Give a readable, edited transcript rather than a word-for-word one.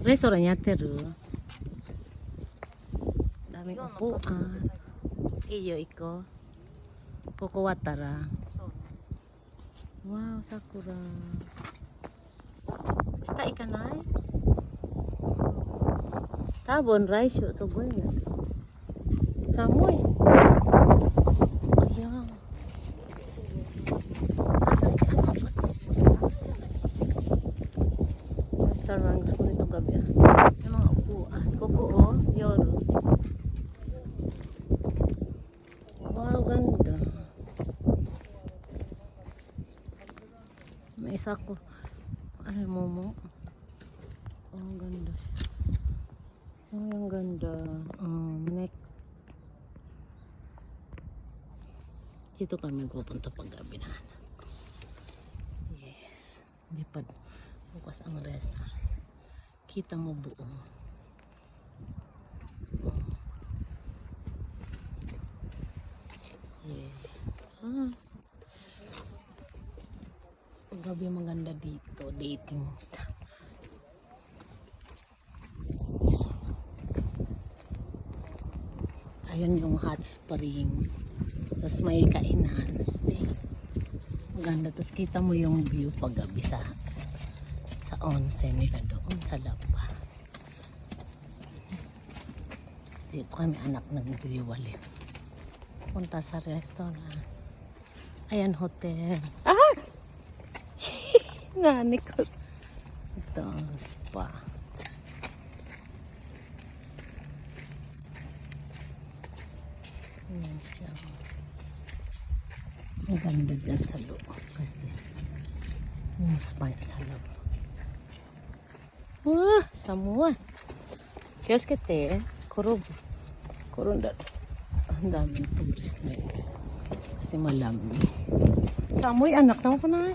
レストランやってる？daming upuan. Iyo, iko. Koko watara. Wow, sakura. Basta ikanay? Tabon, raisyo. So, bueno. Samoy. Ayan. Restaurant. Gusto ko nito gabi. Yung mga upuan. Koko, oh. Yoro. Wow, ganda. May isa ko. Ano yung momo? Oh, ang ganda siya. Oh, ang ganda. Neck. Dito kami pupunta pag gabi na. Yes. Hindi pa bukas ang restaurant. Kita mo buong. Yeah. Gabi maganda dito, dating. Ayun yung hot spring. Tapos may kainan. Maganda. Tapos kita mo yung view pag gabi sa onsen nila doon sa labas. Dito kami anak nagriwali. Punta sa restaurant. Ayan, hotel. Ah! Nani ko. Ito ang spa. Ayan siya. Ang ganda dyan sa loob. Kasi yung spa sa loob. Wah! Semua. Kiyos kete. Kurog. Kurong dad. Ang daming turis na yun. Kasi malamig. Samoy anak. Sama ko na.